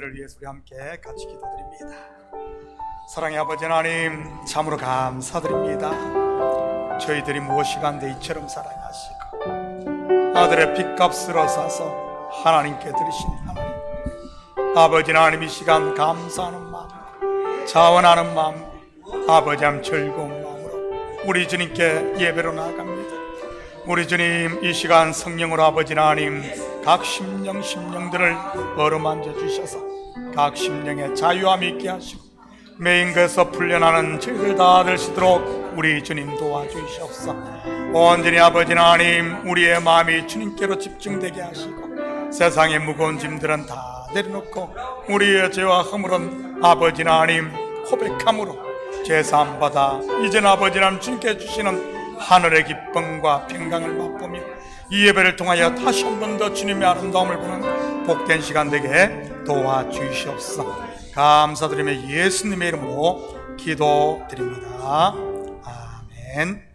은혜를 위해서 우리 함께 같이 기도드립니다. 사랑의 아버지 하나님, 참으로 감사드립니다. 저희들이 무엇이 간데 이처럼 사랑하시고 아들의 핏값으로 사서 하나님께 드리신 하나님, 아버지 하나님, 이 시간 감사하는 마음, 자원하는 마음, 아버지 하나님 즐거운 마음으로 우리 주님께 예배로 나아갑니다. 우리 주님, 이 시간 성령으로 아버지 하나님 각 심령들을 어루만져 주셔서 각 심령에 자유함이 있게 하시고 매인 것에서 풀려나는 저희들 다 될 수 있도록 우리 주님 도와주시옵소서. 온전히 아버지 하나님 우리의 마음이 주님께로 집중되게 하시고 세상의 무거운 짐들은 다 내려놓고 우리의 죄와 허물은 아버지 하나님 고백함으로 죄사함 받아 이제는 아버지 하나님 주님께 주시는 하늘의 기쁨과 평강을 맛보며 이 예배를 통하여 다시 한 번 더 주님의 아름다움을 보는 복된 시간 되게 도와주시옵소서. 감사드리며 예수님의 이름으로 기도드립니다. 아멘.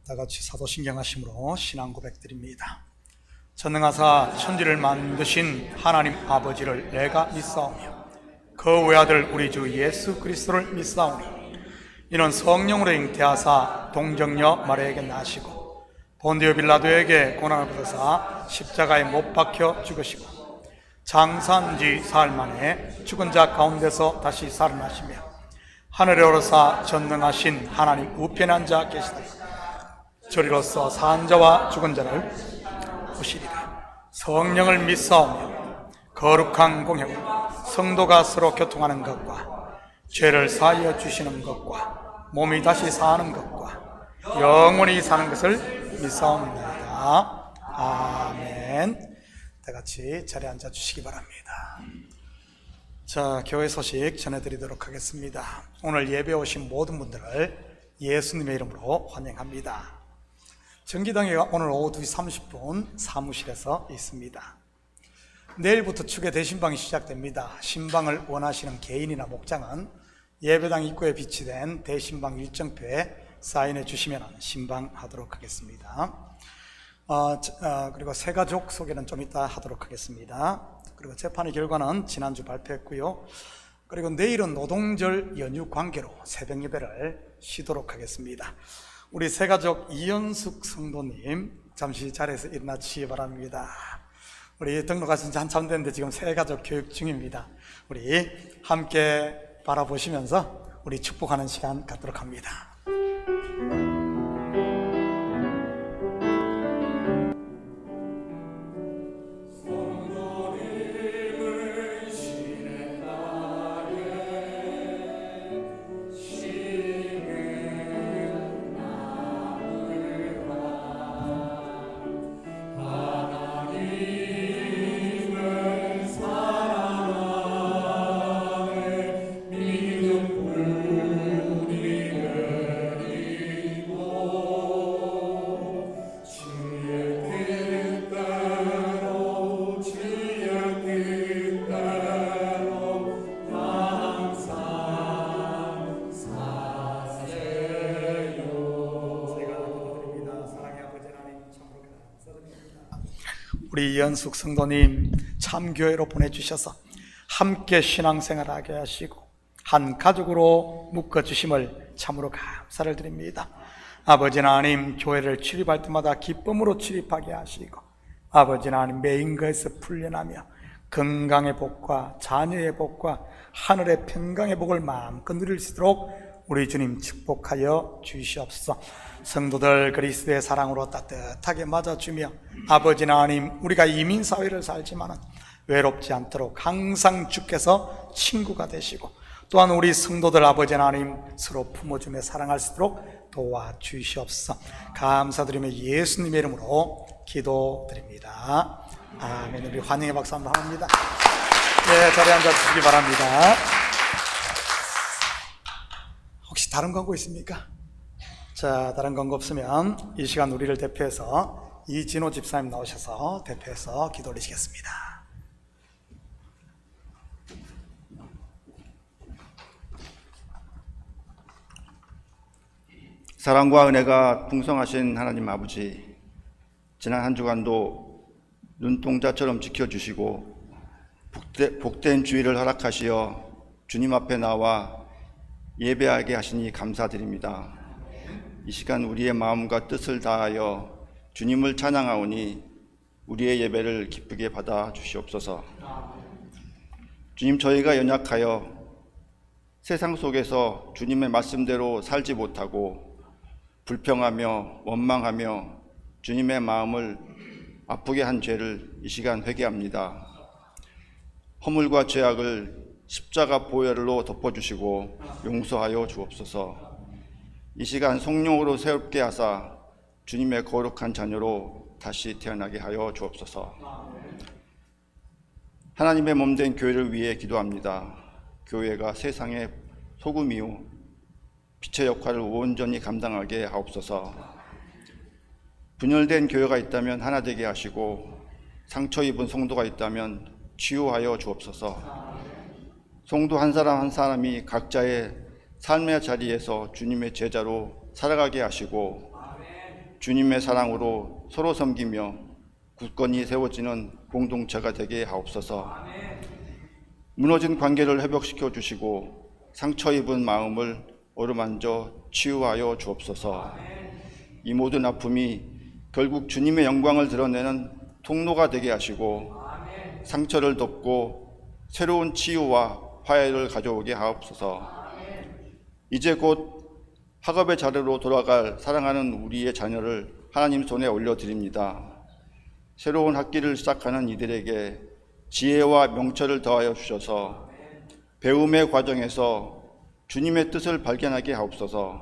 다같이 사도신경하심으로 신앙 고백드립니다. 전능하사 천지를 만드신 하나님 아버지를 내가 믿사오며 그 외아들 우리 주 예수 그리스도를 믿사오니 이는 성령으로 잉태하사 동정녀 마리아에게 나시고 본디오 빌라도에게 고난을 받으사 십자가에 못 박혀 죽으시고 장사한 지 사흘 만에 죽은 자 가운데서 다시 살아나시며 하늘에 오르사 전능하신 하나님 우편에 앉아 계시다. 저리로서 산 자와 죽은 자를 보시리라. 성령을 믿사오며 거룩한 공회로 성도가 서로 교통하는 것과 죄를 사하여 주시는 것과 몸이 다시 사는 것과 영원히 사는 것을 믿사옵나이다. 아멘. 다같이 자리에 앉아 주시기 바랍니다. 자, 교회 소식 전해드리도록 하겠습니다. 오늘 예배 오신 모든 분들을 예수님의 이름으로 환영합니다. 정기당회 오늘 오후 2시 30분 사무실에서 있습니다. 내일부터 축의 대신방이 시작됩니다. 신방을 원하시는 개인이나 목장은 예배당 입구에 비치된 대신방 일정표에 사인해 주시면 신방하도록 하겠습니다. 그리고 새가족 소개는 좀 이따 하도록 하겠습니다. 그리고 재판의 결과는 지난주 발표했고요. 그리고 내일은 노동절 연휴 관계로 새벽 예배를 쉬도록 하겠습니다. 우리 새가족 이연숙 성도님 잠시 자리에서 일어나 주시기 바랍니다. 우리 등록하신 지 한참 됐는데 지금 새가족 교육 중입니다. 우리 함께 바라보시면서 우리 축복하는 시간 갖도록 합니다. 우리 이연숙 성도님 참교회로 보내주셔서 함께 신앙생활하게 하시고 한 가족으로 묶어주심을 참으로 감사를 드립니다. 아버지 하나님, 교회를 출입할 때마다 기쁨으로 출입하게 하시고 아버지 하나님, 매인 것에서 풀려나며 건강의 복과 자녀의 복과 하늘의 평강의 복을 마음껏 누릴 수 있도록 우리 주님 축복하여 주시옵소서. 성도들 그리스도의 사랑으로 따뜻하게 맞아주며 아버지 하나님, 우리가 이민사회를 살지만 외롭지 않도록 항상 주께서 친구가 되시고 또한 우리 성도들 아버지 하나님 서로 품어주며 사랑할 수 있도록 도와주시옵소서. 감사드리며 예수님의 이름으로 기도드립니다. 아멘. 우리 환영의 박수 한번 합니다. 네, 자리에 앉아주시기 바랍니다. 혹시 다른 광고 있습니까? 자, 다른 건거 없으면 이 시간 우리를 대표해서 이진호 집사님 나오셔서 대표해서 기도 올리시겠습니다. 사랑과 은혜가 풍성하신 하나님 아버지, 지난 한 주간도 눈동자처럼 지켜주시고 복된 주일을 허락하시어 주님 앞에 나와 예배하게 하시니 감사드립니다. 이 시간 우리의 마음과 뜻을 다하여 주님을 찬양하오니 우리의 예배를 기쁘게 받아 주시옵소서. 주님, 저희가 연약하여 세상 속에서 주님의 말씀대로 살지 못하고 불평하며 원망하며 주님의 마음을 아프게 한 죄를 이 시간 회개합니다. 허물과 죄악을 십자가 보혈로 덮어주시고 용서하여 주옵소서. 이 시간 성령으로 새롭게 하사 주님의 거룩한 자녀로 다시 태어나게 하여 주옵소서. 하나님의 몸된 교회를 위해 기도합니다. 교회가 세상의 소금이요 빛의 역할을 온전히 감당하게 하옵소서. 분열된 교회가 있다면 하나 되게 하시고 상처 입은 성도가 있다면 치유하여 주옵소서. 성도 한 사람 한 사람이 각자의 삶의 자리에서 주님의 제자로 살아가게 하시고 주님의 사랑으로 서로 섬기며 굳건히 세워지는 공동체가 되게 하옵소서. 무너진 관계를 회복시켜 주시고 상처 입은 마음을 어루만져 치유하여 주옵소서. 이 모든 아픔이 결국 주님의 영광을 드러내는 통로가 되게 하시고 상처를 덮고 새로운 치유와 화해를 가져오게 하옵소서. 이제 곧 학업의 자리로 돌아갈 사랑하는 우리의 자녀를 하나님 손에 올려드립니다. 새로운 학기를 시작하는 이들에게 지혜와 명철을 더하여 주셔서 배움의 과정에서 주님의 뜻을 발견하게 하옵소서.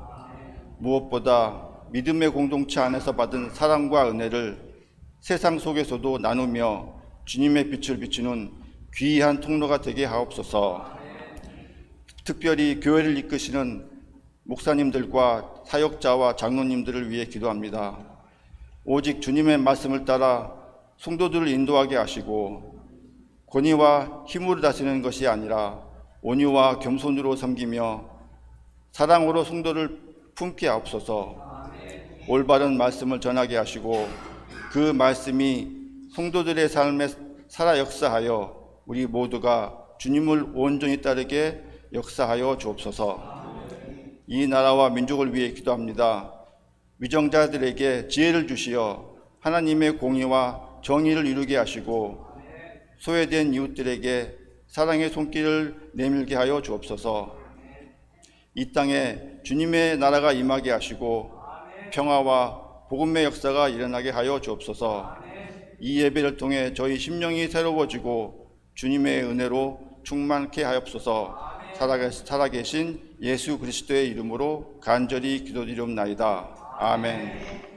무엇보다 믿음의 공동체 안에서 받은 사랑과 은혜를 세상 속에서도 나누며 주님의 빛을 비추는 귀한 통로가 되게 하옵소서. 특별히 교회를 이끄시는 목사님들과 사역자와 장로님들을 위해 기도합니다. 오직 주님의 말씀을 따라 성도들을 인도하게 하시고 권위와 힘으로 다스리는 것이 아니라 온유와 겸손으로 섬기며 사랑으로 성도를 품게 하옵소서. 올바른 말씀을 전하게 하시고 그 말씀이 성도들의 삶에 살아 역사하여 우리 모두가 주님을 온전히 따르게 역사하여 주옵소서. 이 나라와 민족을 위해 기도합니다. 위정자들에게 지혜를 주시어 하나님의 공의와 정의를 이루게 하시고 소외된 이웃들에게 사랑의 손길을 내밀게 하여 주옵소서. 이 땅에 주님의 나라가 임하게 하시고 평화와 복음의 역사가 일어나게 하여 주옵소서. 이 예배를 통해 저희 심령이 새로워지고 주님의 은혜로 충만케 하옵소서. 살아계신 예수 그리스도의 이름으로 간절히 기도드리옵나이다. 아멘.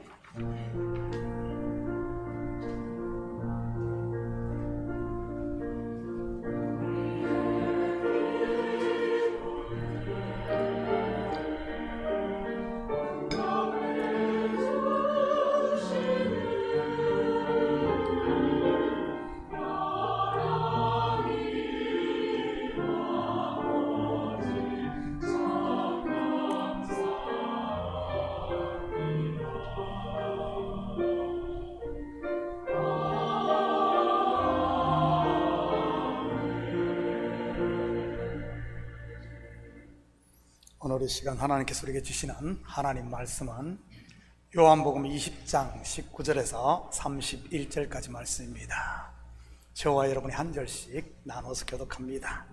오늘 이 시간 하나님께서 우리에게 주시는 하나님 말씀은 요한복음 20장 19절에서 31절까지 말씀입니다. 저와 여러분이 한 절씩 나눠서 교독합니다.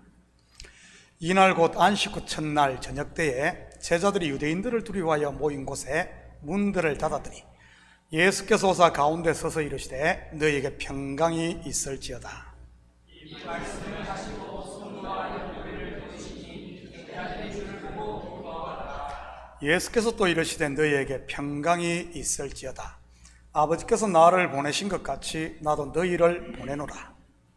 이날 곧 안식 후 첫날 저녁 때에 제자들이 유대인들을 두려워하여 모인 곳에 문들을 닫았더니 예수께서 오사 가운데 서서 이르시되 너희에게 평강이 있을지어다. 이 말씀을 하시고 손과 연료를 드시니 제자들이 주를 보고 기뻐하더라. 예수께서 또 이르시되 너희에게 평강이 있을지어다. 아버지께서 나를 보내신 것 같이 나도 너희를 보내노라.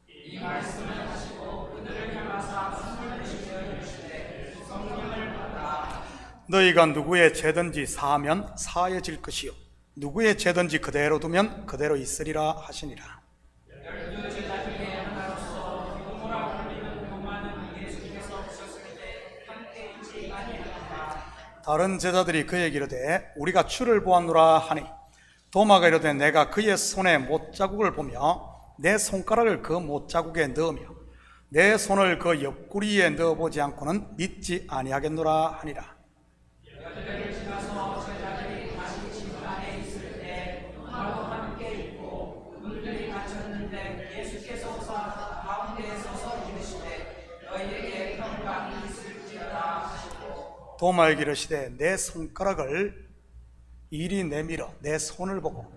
이 말씀을 하시고 그들을 향하사 손을 드시며 이르시되 성령을 받아. 너희가 누구의 죄든지 사하면 사해질 것이요 누구의 죄든지 그대로 두면 그대로 있으리라 하시니라. 다른 제자들이 그에게 이르되 우리가 주를 보았노라 하니 도마가 이르되 내가 그의 손에 못자국을 보며 내 손가락을 그 못자국에 넣으며 내 손을 그 옆구리에 넣어보지 않고는 믿지 아니하겠노라 하니라. 도마에게 이르시되 내 손가락을 이리 내밀어 내 손을 보고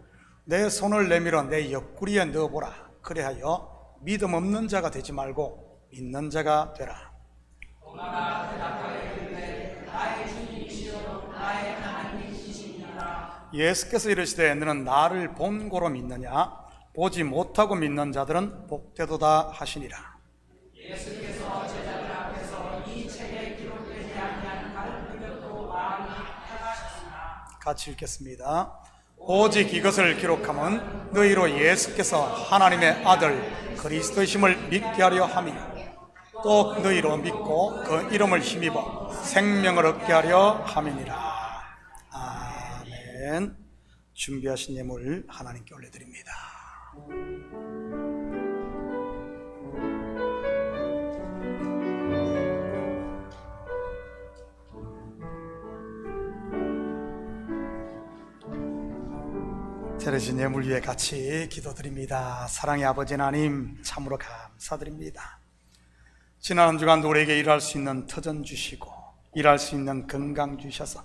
내 손을 내밀어 내 옆구리에 넣어보라. 그래하여 믿음 없는 자가 되지 말고 믿는 자가 되라. 예수께서 이르시되 너는 나를 본고로 믿느냐 보지 못하고 믿는 자들은 복되도다 하시니라. 같이 읽겠습니다. 오직 이것을 기록함은 너희로 예수께서 하나님의 아들 그리스도이심을 믿게 하려 함이요 또 너희로 믿고 그 이름을 힘입어 생명을 얻게 하려 함이니라. 아멘. 준비하신 예물 하나님께 올려드립니다. 드려진 예물 위에 같이 기도드립니다. 사랑의 아버지 하나님 참으로 감사드립니다. 지난 한 주간 우리에게 일할 수 있는 터전 주시고 일할 수 있는 건강 주셔서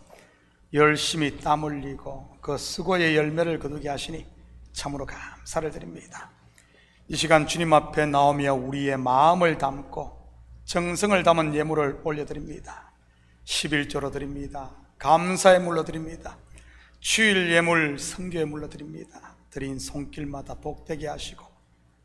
열심히 땀 흘리고 그 수고의 열매를 거두게 하시니 참으로 감사를 드립니다. 이 시간 주님 앞에 나오며 우리의 마음을 담고 정성을 담은 예물을 올려드립니다. 11조로 드립니다. 감사의 물로 드립니다. 주일 예물 성교의 물로 드립니다. 드린 손길마다 복되게 하시고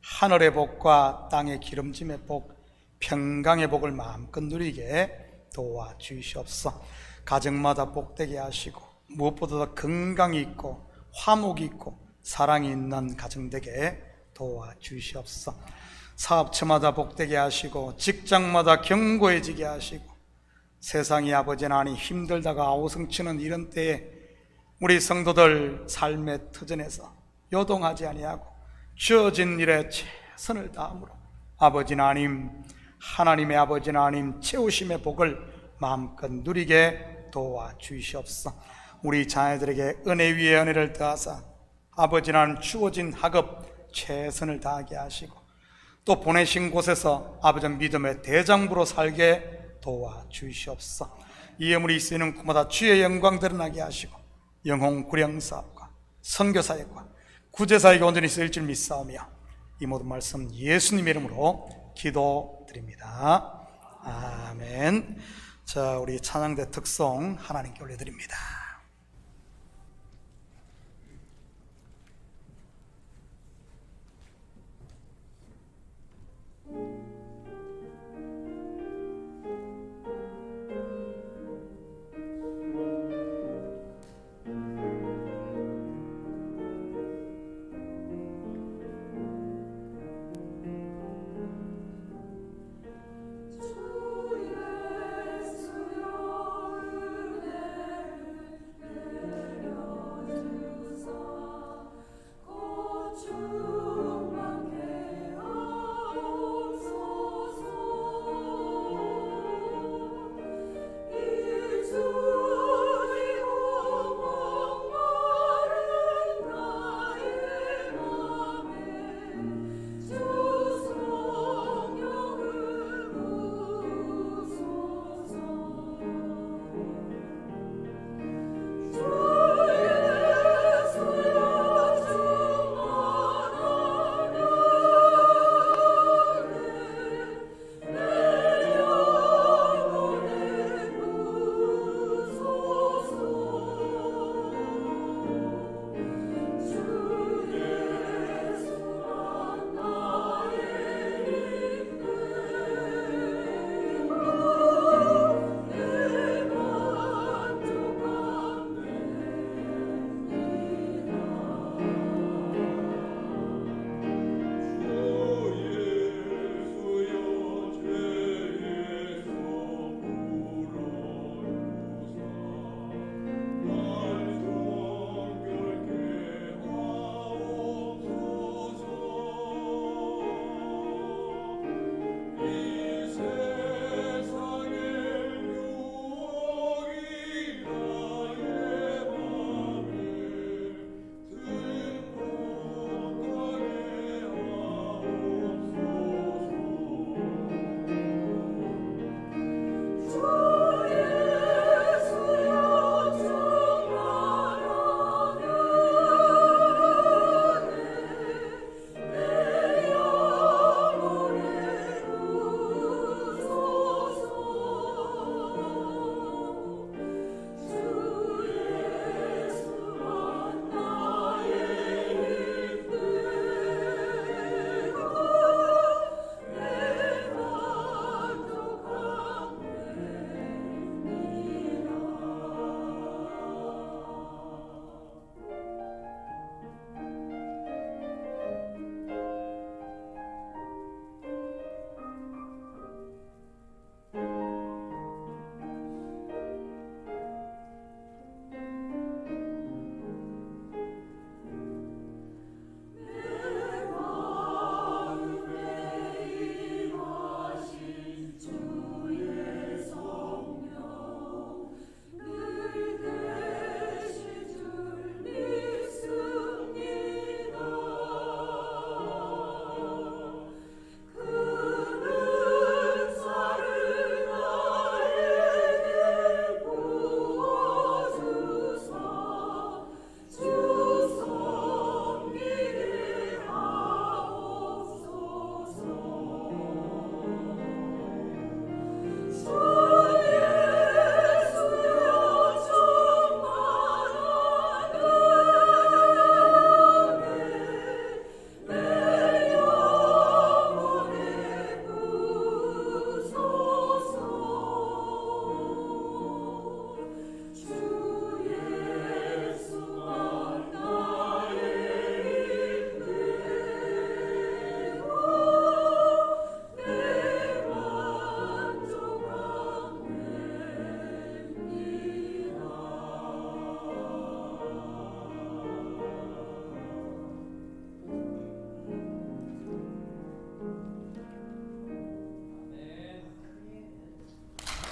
하늘의 복과 땅의 기름짐의 복 평강의 복을 마음껏 누리게 도와주시옵소서. 가정마다 복되게 하시고 무엇보다 더 건강이 있고 화목이 있고 사랑이 있는 가정 되게 도와주시옵소서. 사업처마다 복되게 하시고 직장마다 견고해지게 하시고 세상이 아버지 하나님 힘들다가 아우성치는 이런 때에 우리 성도들 삶의 터전에서 요동하지 아니하고 주어진 일에 최선을 다함으로 아버지 하나님 하나님의 아버지 하나님 채우심의 복을 마음껏 누리게 도와주시옵소서. 우리 자녀들에게 은혜 위에 은혜를 더하사 아버지 하나님 주어진 학업 최선을 다하게 하시고 또 보내신 곳에서 아버지 믿음의 대장부로 살게 도와주시옵소서. 이 예물이 쓰이는 곳마다 주의 영광 드러나게 하시고 영혼 구령 사업과 선교 사역과 구제 사역에 온전히 쓰일 줄 믿사오며 이 모든 말씀 예수님의 이름으로 기도드립니다. 아멘. 자, 우리 찬양대 특송 하나님께 올려드립니다.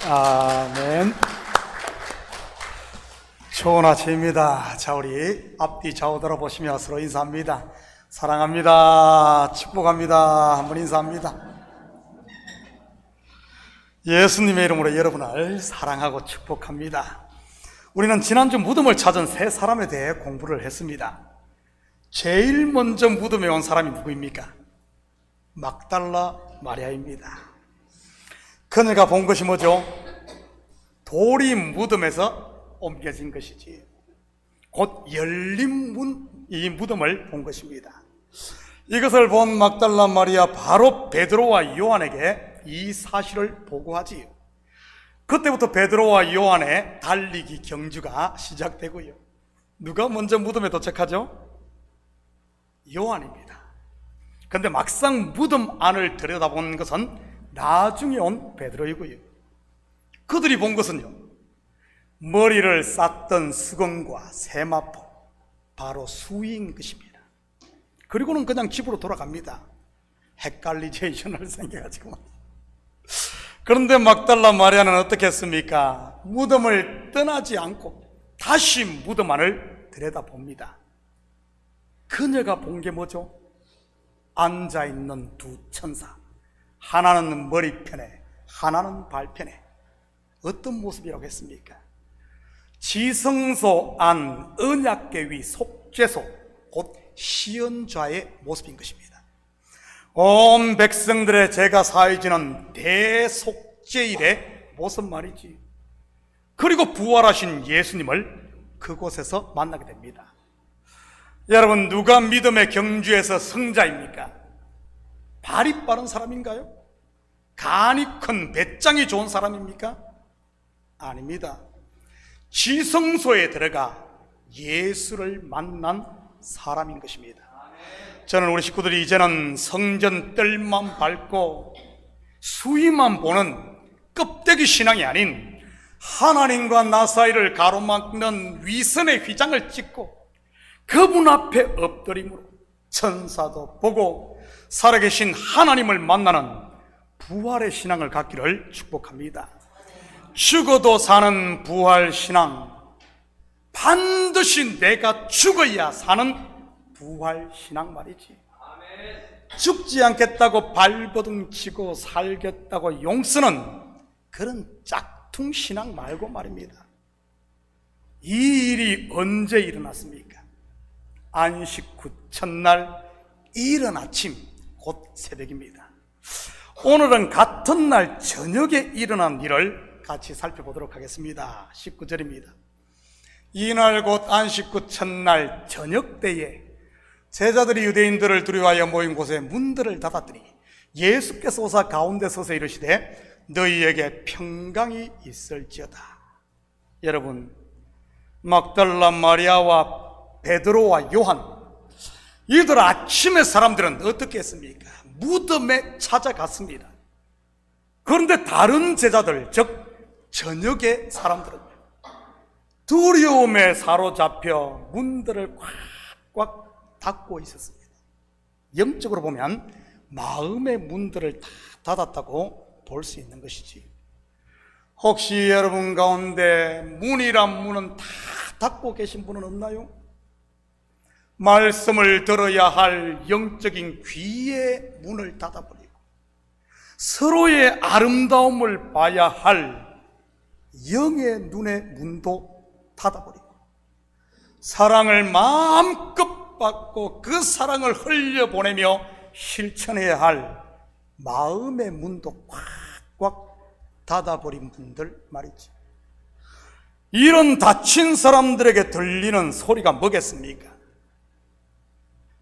아멘. 좋은 아침입니다. 자, 우리 앞뒤 좌우 돌아보시며 서로 인사합니다. 사랑합니다. 축복합니다. 한번 인사합니다. 예수님의 이름으로 여러분을 사랑하고 축복합니다. 우리는 지난주 무덤을 찾은 세 사람에 대해 공부를 했습니다. 제일 먼저 무덤에 온 사람이 누구입니까? 막달라 마리아입니다. 그녀가 본 것이 뭐죠? 돌이 무덤에서 옮겨진 것이지. 곧 열린 이 무덤을 본 것입니다. 이것을 본 막달라 마리아 바로 베드로와 요한에게 이 사실을 보고하지요. 그때부터 베드로와 요한의 달리기 경주가 시작되고요. 누가 먼저 무덤에 도착하죠? 요한입니다. 그런데 막상 무덤 안을 들여다본 것은 나중에 온 베드로이고요. 그들이 본 것은요, 머리를 쌌던 수건과 세마포, 바로 수위인 것입니다. 그리고는 그냥 집으로 돌아갑니다. 헷갈리제이션을 생겨가지고. 그런데 막달라 마리아는 어떻게 했습니까? 무덤을 떠나지 않고 다시 무덤 안을 들여다봅니다. 그녀가 본 게 뭐죠? 앉아있는 두 천사, 하나는 머리편에 하나는 발편에. 어떤 모습이라고 했습니까? 지성소 안 언약궤 위 속죄소, 곧 시언좌의 모습인 것입니다. 온 백성들의 죄가 사해지는 대속죄일의 모습 말이지. 그리고 부활하신 예수님을 그곳에서 만나게 됩니다. 여러분, 누가 믿음의 경주에서 성자입니까? 발이 빠른 사람인가요? 간이 큰 배짱이 좋은 사람입니까? 아닙니다. 지성소에 들어가 예수를 만난 사람인 것입니다. 저는 우리 식구들이 이제는 성전 뜰만 밟고 수위만 보는 껍데기 신앙이 아닌 하나님과 나 사이를 가로막는 위선의 휘장을 찍고 그분 앞에 엎드림으로 천사도 보고 살아계신 하나님을 만나는 부활의 신앙을 갖기를 축복합니다. 죽어도 사는 부활 신앙, 반드시 내가 죽어야 사는 부활 신앙 말이지. 죽지 않겠다고 발버둥 치고 살겠다고 용쓰는 그런 짝퉁 신앙 말고 말입니다. 이 일이 언제 일어났습니까? 안식 후 첫날 이른 아침, 곧 새벽입니다. 오늘은 같은 날 저녁에 일어난 일을 같이 살펴보도록 하겠습니다. 19절입니다. 이날 곧 안식 후 첫날 저녁 때에 제자들이 유대인들을 두려워하여 모인 곳에 문들을 닫았더니 예수께서 오사 가운데 서서 이르시되 너희에게 평강이 있을지어다. 여러분, 막달라 마리아와 베드로와 요한, 이들 아침에 사람들은 어떻게 했습니까? 무덤에 찾아갔습니다. 그런데 다른 제자들, 즉 저녁의 사람들은 두려움에 사로잡혀 문들을 꽉꽉 닫고 있었습니다. 영적으로 보면 마음의 문들을 다 닫았다고 볼 수 있는 것이지. 혹시 여러분 가운데 문이란 문은 다 닫고 계신 분은 없나요? 말씀을 들어야 할 영적인 귀의 문을 닫아버리고 서로의 아름다움을 봐야 할 영의 눈의 문도 닫아버리고 사랑을 마음껏 받고 그 사랑을 흘려보내며 실천해야 할 마음의 문도 꽉꽉 닫아버린 분들 말이지. 이런 다친 사람들에게 들리는 소리가 뭐겠습니까?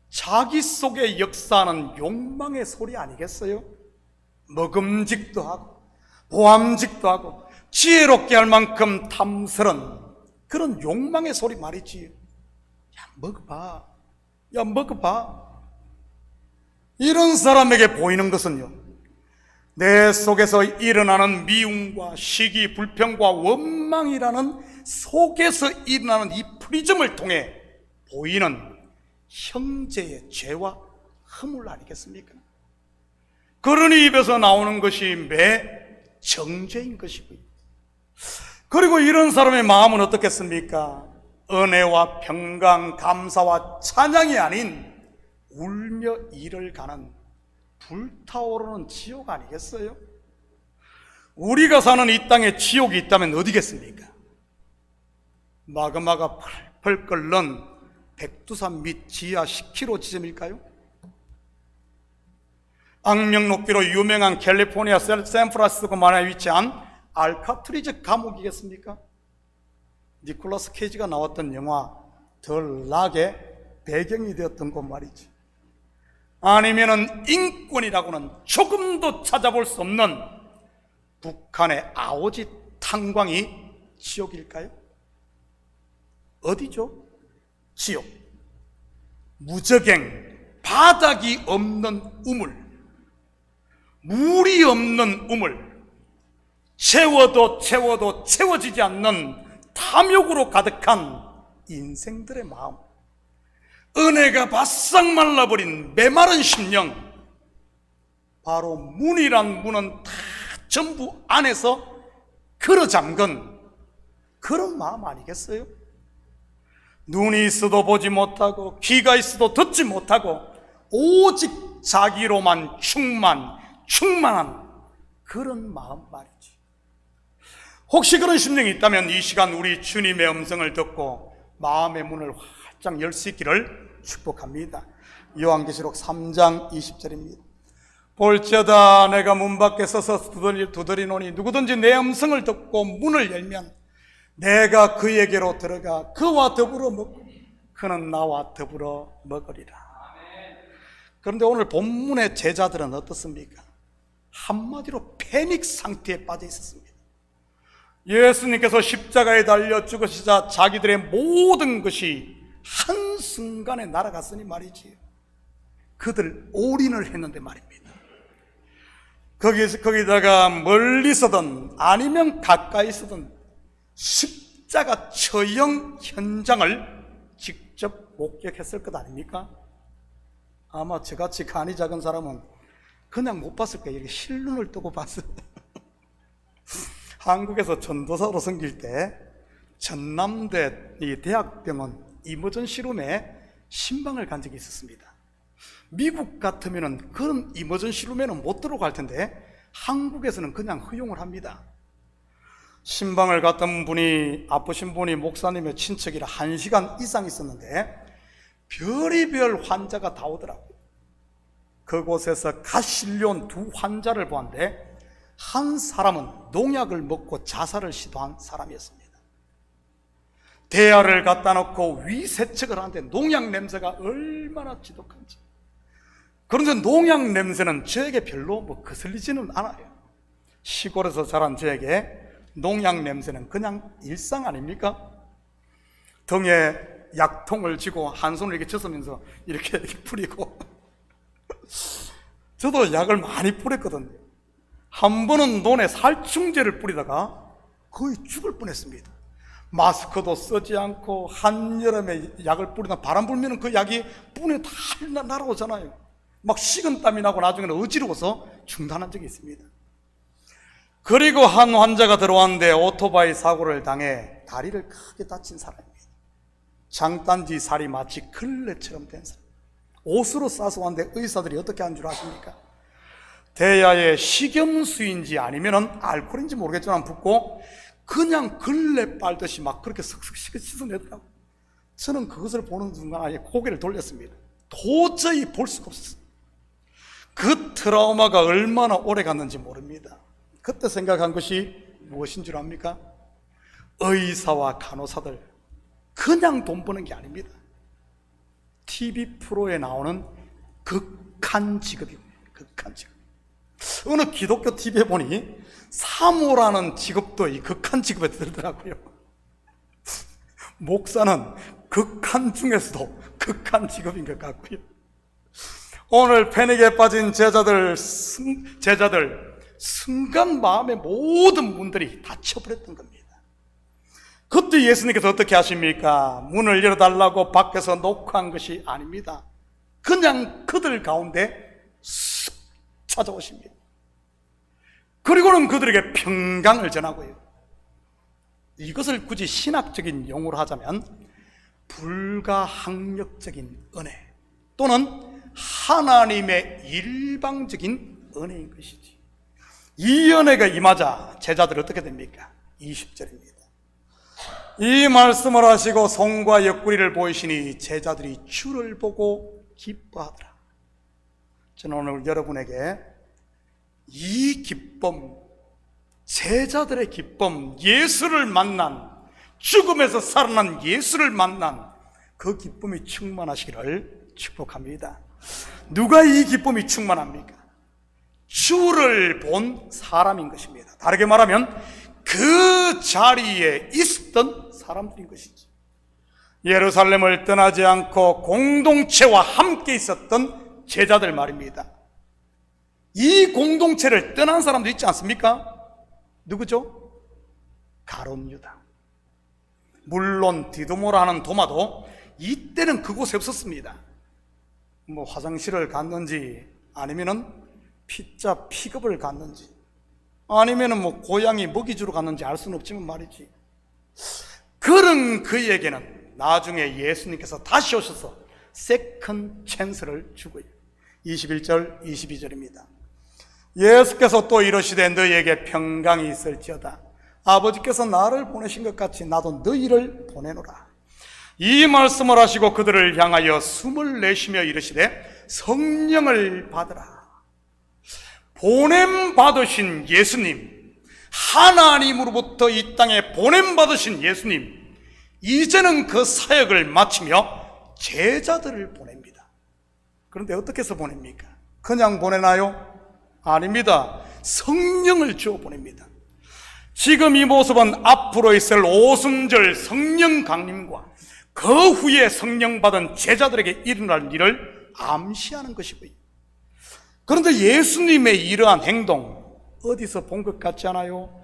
자기 속에 역사하는 욕망의 소리 아니겠어요? 먹음직도 하고 보암직도 하고 지혜롭게 할 만큼 탐스런 그런 욕망의 소리 말이지. 야, 먹어봐. 야, 먹어봐. 이런 사람에게 보이는 것은요, 내 속에서 일어나는 미움과 시기, 불평과 원망이라는 속에서 일어나는 이 프리즘을 통해 보이는 형제의 죄와 허물 아니겠습니까? 그러니 입에서 나오는 것이 매 정죄인 것이고요, 그리고 이런 사람의 마음은 어떻겠습니까? 은혜와 평강, 감사와 찬양이 아닌 울며 이를 가는 불타오르는 지옥 아니겠어요? 우리가 사는 이 땅에 지옥이 있다면 어디겠습니까? 마그마가 펄펄 끓는 백두산 밑 지하 10km 지점일까요? 악명 높기로 유명한 캘리포니아 샌프란시스코만에 위치한 알카트리즈 감옥이겠습니까? 니콜라스 케이지가 나왔던 영화 더 락의 배경이 되었던 곳 말이지. 아니면은 인권이라고는 조금도 찾아볼 수 없는 북한의 아오지 탄광이 지옥일까요? 어디죠? 지옥. 무적행, 바닥이 없는 우물, 물이 없는 우물, 채워도 채워지지 않는 탐욕으로 가득한 인생들의 마음, 은혜가 바싹 말라버린 메마른 심령, 바로 문이란 문은 다 전부 안에서 걸어 잠근 그런 마음 아니겠어요? 눈이 있어도 보지 못하고 귀가 있어도 듣지 못하고 오직 자기로만 충만한 그런 마음 말이지. 혹시 그런 심령이 있다면 이 시간 우리 주님의 음성을 듣고 마음의 문을 활짝 열 수 있기를 축복합니다. 요한계시록 3장 20절입니다. 볼지어다 내가 문 밖에 서서 두드리노니 누구든지 내 음성을 듣고 문을 열면 내가 그에게로 들어가 그와 더불어 먹고 그는 나와 더불어 먹으리라. 그런데 오늘 본문의 제자들은 어떻습니까? 한마디로 패닉 상태에 빠져 있었습니다. 예수님께서 십자가에 달려 죽으시자 자기들의 모든 것이 한순간에 날아갔으니 말이지. 그들 올인을 했는데 말입니다. 거기다가 멀리서든 아니면 가까이서든 십자가 처형 현장을 직접 목격했을 것 아닙니까? 아마 저같이 간이 작은 사람은 그냥 못 봤을 거예요. 이렇게 실눈을 뜨고 봤어요. 한국에서 전도사로 섬길 때 전남대 이 대학병원 이머전시룸에 신방을 간 적이 있었습니다. 미국 같으면 그런 이머전시룸에는 못 들어갈 텐데 한국에서는 그냥 허용을 합니다. 신방을 갔던 분이, 아프신 분이 목사님의 친척이라 1시간 이상 있었는데 별의별 환자가 다 오더라고요. 그곳에서 가실려온 2 환자를 보았는데 한 사람은 농약을 먹고 자살을 시도한 사람이었습니다. 대야를 갖다 놓고 위세척을 하는데 농약 냄새가 얼마나 지독한지. 그런데 농약 냄새는 저에게 별로 거슬리지는 않아요. 시골에서 자란 저에게 농약 냄새는 그냥 일상 아닙니까? 등에 약통을 쥐고 한 손을 이렇게 쳤으면서 이렇게 뿌리고 저도 약을 많이 뿌렸거든요. 한 번은 논에 살충제를 뿌리다가 거의 죽을 뻔했습니다. 마스크도 쓰지 않고 한여름에 약을 뿌리다 바람 불면 그 약이 뿌리에 다 날아오잖아요. 막 식은땀이 나고 나중에는 어지러워서 중단한 적이 있습니다. 그리고 한 환자가 들어왔는데 오토바이 사고를 당해 다리를 크게 다친 사람입니다. 장단지 살이 마치 걸레처럼 된 사람. 옷으로 싸서 왔는데 의사들이 어떻게 한 줄 아십니까? 대야에 식염수인지 아니면 알코올인지 모르겠지만 붓고 그냥 걸레 빨듯이 막 그렇게 슥슥 씻어내더라고요. 저는 그것을 보는 순간 아예 고개를 돌렸습니다. 도저히 볼 수가 없었어요. 그 트라우마가 얼마나 오래 갔는지 모릅니다. 그때 생각한 것이 무엇인 줄 압니까? 의사와 간호사들 그냥 돈 버는 게 아닙니다. TV 프로에 나오는 극한 직업입니다. 극한 직업. 어느 기독교 TV에 보니 사모라는 직업도 이 극한 직업에 들더라고요. 목사는 극한 중에서도 극한 직업인 것 같고요. 오늘 패닉에 빠진 제자들 순간 마음의 모든 문들이 닫혀버렸던 겁니다. 그때 예수님께서 어떻게 하십니까? 문을 열어달라고 밖에서 녹화한 것이 아닙니다. 그냥 그들 가운데 쑥 찾아오십니다. 그리고는 그들에게 평강을 전하고요. 이것을 굳이 신학적인 용어로 하자면 불가항력적인 은혜 또는 하나님의 일방적인 은혜인 것이지. 이 은혜가 임하자 제자들이 어떻게 됩니까? 20절입니다. 이 말씀을 하시고 손과 옆구리를 보이시니 제자들이 주를 보고 기뻐하더라. 저는 오늘 여러분에게 이 기쁨, 제자들의 기쁨, 예수를 만난, 죽음에서 살아난 예수를 만난 그 기쁨이 충만하시기를 축복합니다. 누가 이 기쁨이 충만합니까? 주를 본 사람인 것입니다. 다르게 말하면 그 자리에 있었던 사람들인 것이지. 예루살렘을 떠나지 않고 공동체와 함께 있었던 제자들 말입니다. 이 공동체를 떠난 사람도 있지 않습니까? 누구죠? 가룟 유다. 물론 디도모라는 도마도 이때는 그곳에 없었습니다. 뭐 화장실을 갔는지 아니면은 피자 픽업을 갔는지 아니면은 뭐 고양이 먹이 주러 갔는지 알 수는 없지만 말이지. 그런 그에게는 나중에 예수님께서 다시 오셔서 세컨 찬스를 주고요. 21절 22절입니다. 예수께서 또 이르시되 너희에게 평강이 있을지어다. 아버지께서 나를 보내신 것 같이 나도 너희를 보내노라. 이 말씀을 하시고 그들을 향하여 숨을 내쉬며 이르시되 성령을 받으라. 보냄받으신 예수님, 하나님으로부터 이 땅에 보냄받으신 예수님, 이제는 그 사역을 마치며 제자들을 보냅니다. 그런데 어떻게 해서 보냅니까? 그냥 보내나요? 아닙니다. 성령을 주어 보냅니다. 지금 이 모습은 앞으로 있을 오순절 성령 강림과 그 후에 성령 받은 제자들에게 일어날 일을 암시하는 것이고요. 그런데 예수님의 이러한 행동 어디서 본 것 같지 않아요?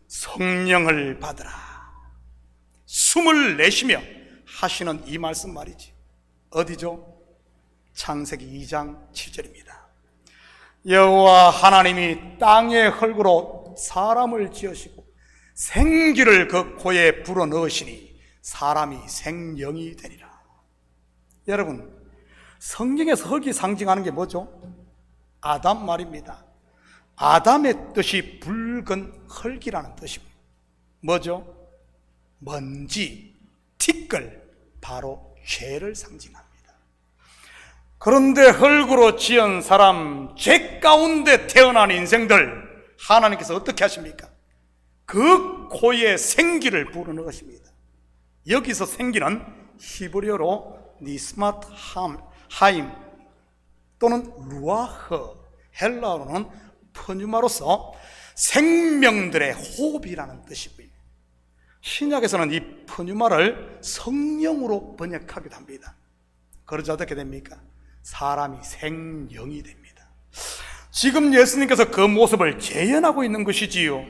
성령을 받으라, 숨을 내쉬며 하시는 이 말씀 말이지. 어디죠? 창세기 2장 7절입니다. 여호와 하나님이 땅의 흙으로 사람을 지으시고 생기를 그 코에 불어넣으시니 사람이 생명이 되니라. 여러분, 성경에서 흙이 상징하는 게 뭐죠? 아담 말입니다. 아담의 뜻이 붉은 흙이라는 뜻입니다. 뭐죠? 먼지, 티끌, 바로 죄를 상징합니다. 그런데 흙으로 지은 사람, 죄 가운데 태어난 인생들, 하나님께서 어떻게 하십니까? 그 코에 생기를 불어넣으십니다. 여기서 생기는 히브리어로 니스마트 하임 또는 루아흐, 헬라어로는 푸뉴마로서 생명들의 호흡이라는 뜻이고요. 신약에서는 이 푸뉴마를 성령으로 번역하기도 합니다. 그러자 어떻게 됩니까? 사람이 생령이 됩니다. 지금 예수님께서 그 모습을 재현하고 있는 것이지요.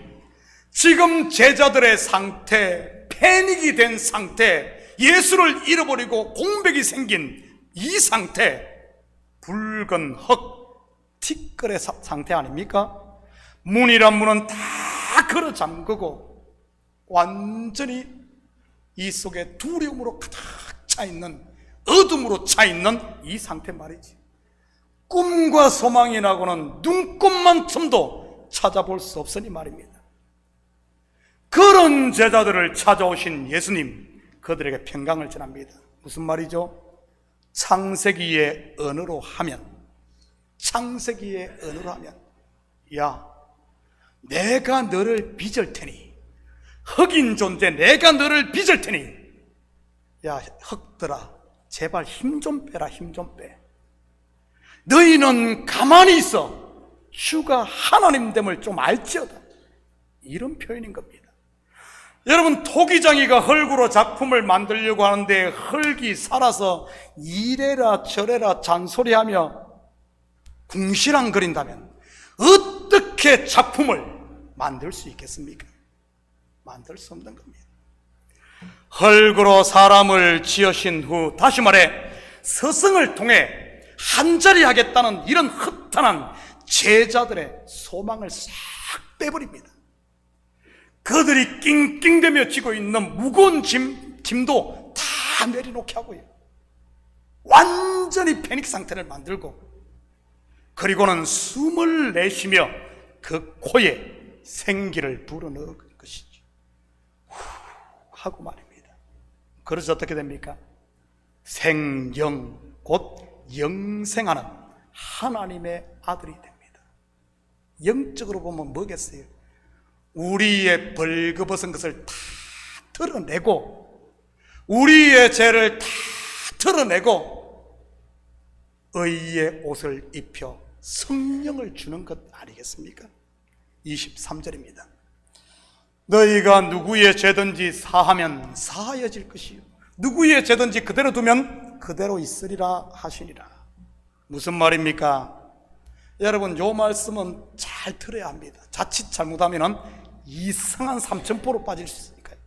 지금 제자들의 상태, 패닉이 된 상태, 예수를 잃어버리고 공백이 생긴 이 상태, 붉은 흙, 티끌의 상태 아닙니까? 문이란 문은 다 걸어 잠그고 완전히 이 속에 두려움으로 가득 차 있는, 어둠으로 차 있는 이 상태 말이지. 꿈과 소망이 나고는 눈꼽만큼도 찾아볼 수 없으니 말입니다. 그런 제자들을 찾아오신 예수님, 그들에게 평강을 전합니다. 무슨 말이죠? 창세기의 언어로 하면, 창세기의 언어로 하면, 야, 내가 너를 빚을 테니, 흙인 존재 내가 너를 빚을 테니, 야 흙들아, 제발 힘 좀 빼라, 힘 좀 빼. 너희는 가만히 있어. 주가 하나님됨을 좀 알지어다. 이런 표현인 겁니다. 여러분, 토기장이가 흙으로 작품을 만들려고 하는데 흙이 살아서 이래라 저래라 잔소리하며 궁시렁거린다면 어떻게 작품을 만들 수 있겠습니까? 만들 수 없는 겁니다. 흙으로 사람을 지으신 후, 다시 말해 스승을 통해 한자리 하겠다는 이런 허탄한 제자들의 소망을 싹 빼버립니다. 그들이 낑낑대며 지고 있는 무거운 짐도 다 내려놓게 하고요. 완전히 패닉 상태를 만들고, 그리고는 숨을 내쉬며 그 코에 생기를 불어넣은 것이죠. 후 하고 말입니다. 그래서 어떻게 됩니까? 생영, 곧 영생하는 하나님의 아들이 됩니다. 영적으로 보면 뭐겠어요? 우리의 벌거벗은 것을 다 털어내고, 우리의 죄를 다 털어내고 의의 옷을 입혀 성령을 주는 것 아니겠습니까? 23절입니다. 너희가 누구의 죄든지 사하면 사하여질 것이요 누구의 죄든지 그대로 두면 그대로 있으리라 하시니라. 무슨 말입니까? 여러분, 요 말씀은 잘 들어야 합니다. 자칫 잘못하면 이상한 삼천포로 빠질 수 있으니까요.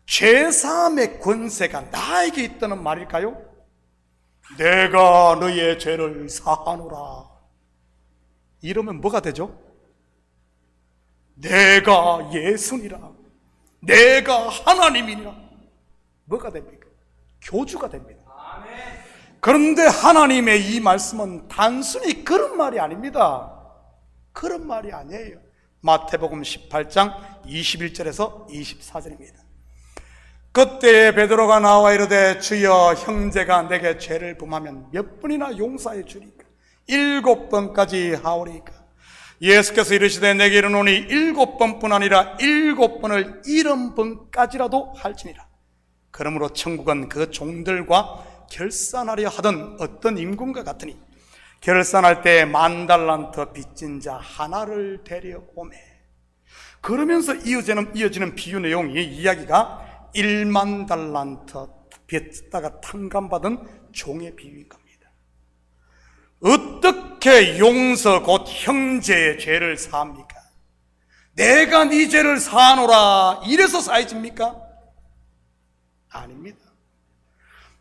죄사함의 권세가 나에게 있다는 말일까요? 내가 너의 죄를 사하노라 이러면 뭐가 되죠? 내가 예수니라, 내가 하나님이니라. 뭐가 됩니까? 교주가 됩니다. 그런데 하나님의 이 말씀은 단순히 그런 말이 아닙니다. 그런 말이 아니에요. 마태복음 18장 21절에서 24절입니다. 그때 베드로가 나와 이르되 주여, 형제가 내게 죄를 범하면 몇 번이나 용서해 주리까? 7번까지 하오리까? 예수께서 이르시되 내게 이르노니 7번뿐 아니라 7번을 70번까지라도 할지니라. 그러므로 천국은 그 종들과 결산하려 하던 어떤 임금과 같으니 결산할 때 10,000달란트 빚진 자 하나를 데려오매. 그러면서 이어지는 비유 내용이, 이야기가 10,000달란트 빚다가 탕감받은 종의 비유인 겁니다. 어떻게 용서 곧 형제의 죄를 사합니까? 내가 네 죄를 사하노라 이래서 사해집니까? 아닙니다.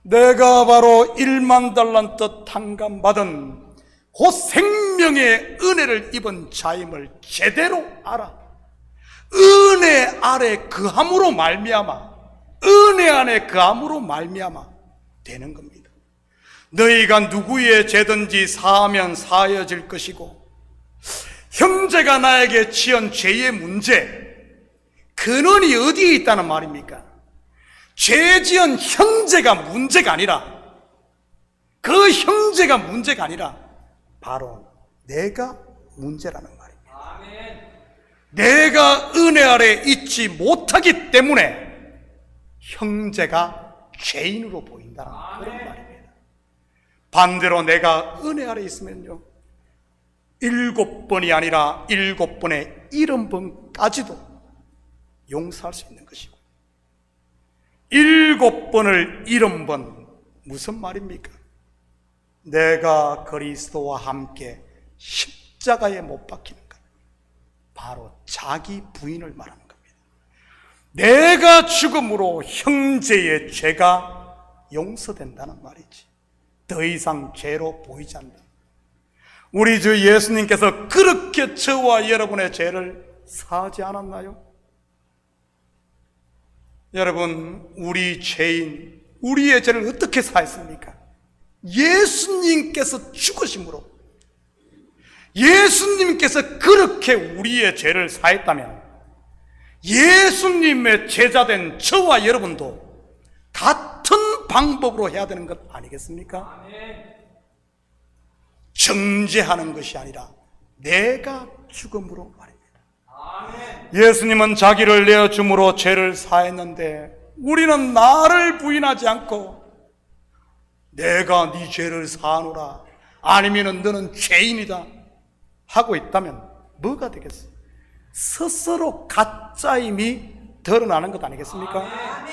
내가 바로 10,000달란트 탕감받은 그 생명의 은혜를 입은 자임을 제대로 알아 은혜 아래 그함으로 말미암아, 은혜 안에 그함으로 말미암아 되는 겁니다. 너희가 누구의 죄든지 사하면 사하여질 것이고, 형제가 나에게 지은 죄의 문제, 근원이 어디에 있다는 말입니까? 죄 지은 형제가 문제가 아니라, 그 형제가 문제가 아니라 바로 내가 문제라는 말입니다. 내가 은혜 아래 있지 못하기 때문에 형제가 죄인으로 보인다는 그런 말입니다. 반대로 내가 은혜 아래 있으면요, 7번이 아니라 7번에 70번까지도 용서할 수 있는 것이고, 7번을 70번, 무슨 말입니까? 내가 그리스도와 함께 십자가에 못 박히는 것, 바로 자기 부인을 말하는 겁니다. 내가 죽음으로 형제의 죄가 용서된다는 말이지, 더 이상 죄로 보이지 않는다. 우리 주 예수님께서 그렇게 저와 여러분의 죄를 사하지 않았나요? 여러분, 우리 죄인, 우리의 죄를 어떻게 사했습니까? 예수님께서 죽으심으로, 예수님께서 그렇게 우리의 죄를 사했다면 예수님의 제자된 저와 여러분도 같은 방법으로 해야 되는 것 아니겠습니까? 정죄하는 것이 아니라 내가 죽음으로 말입니다. 예수님은 자기를 내어줌으로 죄를 사했는데, 우리는 나를 부인하지 않고 내가 네 죄를 사하노라, 아니면 너는 죄인이다 하고 있다면 뭐가 되겠어요? 스스로 가짜임이 드러나는 것 아니겠습니까?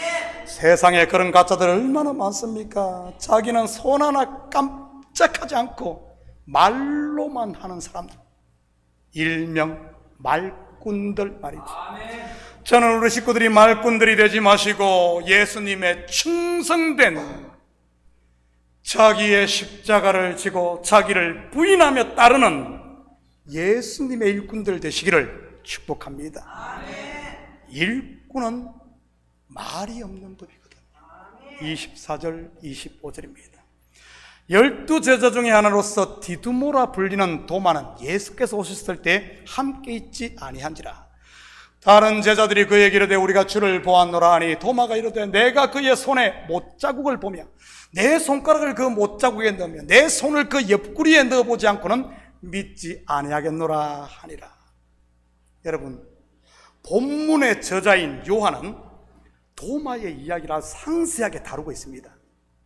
세상에 그런 가짜들 얼마나 많습니까? 자기는 손 하나 깜짝하지 않고 말로만 하는 사람들, 일명 말꾼들 말이죠. 저는 우리 식구들이 말꾼들이 되지 마시고 예수님의 충성된, 자기의 십자가를 지고 자기를 부인하며 따르는 예수님의 일꾼들 되시기를 축복합니다. 일꾼은 말이 없는 법이거든. 24절 25절입니다. 12제자 중에 하나로서 디두모라 불리는 도마는 예수께서 오셨을 때 함께 있지 아니한지라. 다른 제자들이 그에게 이르되 우리가 주를 보았노라 하니 도마가 이르되 내가 그의 손에 못자국을 보며 내 손가락을 그 못자국에 넣으며 내 손을 그 옆구리에 넣어보지 않고는 믿지 아니하겠노라 하니라. 여러분, 본문의 저자인 요한은 도마의 이야기를 상세하게 다루고 있습니다.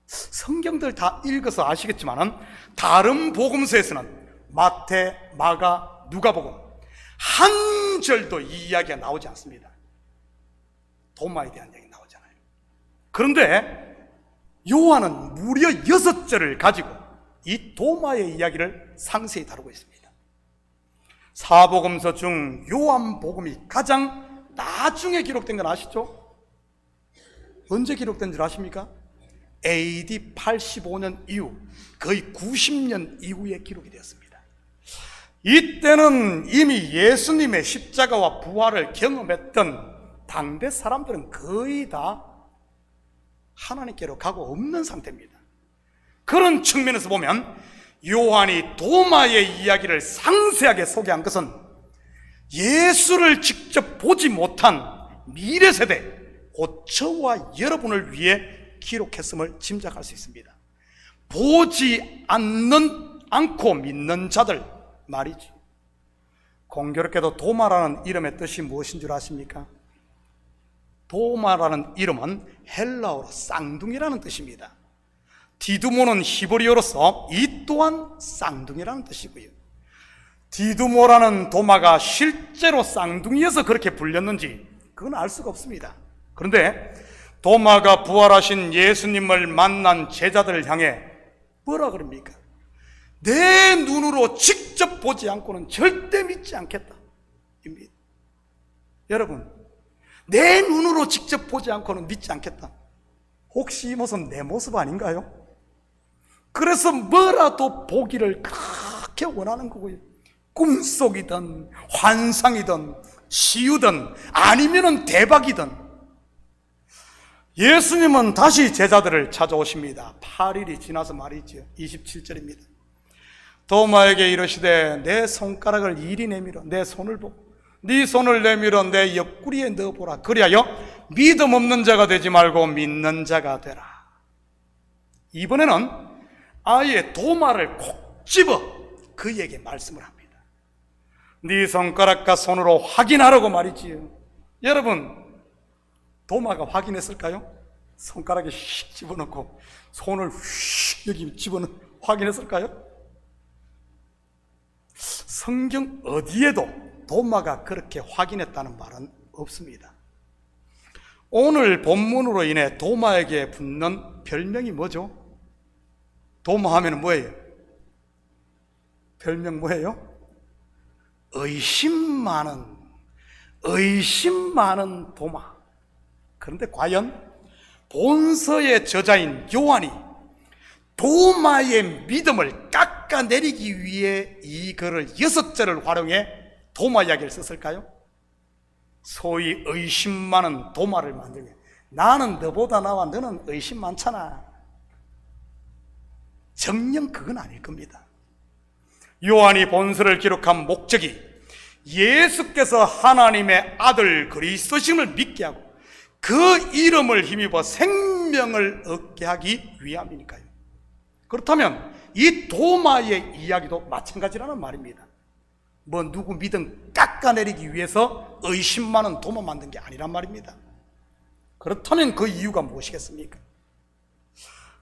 성경들 다 읽어서 아시겠지만 다른 복음서에서는 마태, 마가, 누가복음 한 절도 이 이야기가 나오지 않습니다. 도마에 대한 이야기 나오잖아요. 그런데 요한은 무려 6절을 가지고 이 도마의 이야기를 상세히 다루고 있습니다. 사복음서 중 요한복음이 가장 나중에 기록된 건 아시죠? 언제 기록된 줄 아십니까? AD 85년 이후, 거의 90년 이후에 기록이 되었습니다. 이때는 이미 예수님의 십자가와 부활을 경험했던 당대 사람들은 거의 다 하나님께로 가고 없는 상태입니다. 그런 측면에서 보면 요한이 도마의 이야기를 상세하게 소개한 것은 예수를 직접 보지 못한 미래 세대, 곧 저와 여러분을 위해 기록했음을 짐작할 수 있습니다. 보지 않고 믿는 자들 말이지. 공교롭게도 도마라는 이름의 뜻이 무엇인 줄 아십니까? 도마라는 이름은 헬라어로 쌍둥이라는 뜻입니다. 디두모는 히브리어로서 이 또한 쌍둥이라는 뜻이고요. 디두모라는 도마가 실제로 쌍둥이여서 그렇게 불렸는지 그건 알 수가 없습니다. 그런데 도마가 부활하신 예수님을 만난 제자들을 향해 뭐라 그럽니까? 내 눈으로 직접 보지 않고는 절대 믿지 않겠다 입니다. 여러분, 내 눈으로 직접 보지 않고는 믿지 않겠다. 혹시 이 모습 내 모습 아닌가요? 그래서 뭐라도 보기를 그렇게 원하는 거고요. 꿈속이든 환상이든 치유든 아니면은 대박이든. 예수님은 다시 제자들을 찾아오십니다. 8일이 지나서 말이죠. 27절입니다. 도마에게 이르시되 내 손가락을 이리 내밀어 내 손을 보고 네 손을 내밀어 내 옆구리에 넣어보라. 그리하여 믿음 없는 자가 되지 말고 믿는 자가 되라. 이번에는 아예 도마를 콕 집어 그에게 말씀을 합니다. 네 손가락과 손으로 확인하라고 말이지요. 여러분, 도마가 확인했을까요? 손가락에 휙 집어넣고 손을 휙 여기 집어넣어 확인했을까요? 성경 어디에도 도마가 그렇게 확인했다는 말은 없습니다. 오늘 본문으로 인해 도마에게 붙는 별명이 뭐죠? 도마 하면 뭐예요? 별명 뭐예요? 의심 많은 도마. 그런데 과연 본서의 저자인 요한이 도마의 믿음을 깎아내리기 위해 이 글을 6절을 활용해 도마 이야기를 썼을까요? 소위 의심 많은 도마를 만들면 나는 너보다 나와 너는 의심 많잖아. 정녕 그건 아닐 겁니다. 요한이 본서를 기록한 목적이 예수께서 하나님의 아들 그리스도심을 믿게 하고 그 이름을 힘입어 생명을 얻게 하기 위함이니까요. 그렇다면 이 도마의 이야기도 마찬가지라는 말입니다. 뭐 누구 믿음 깎아내리기 위해서 의심 많은 도마 만든 게 아니란 말입니다. 그렇다면 그 이유가 무엇이겠습니까?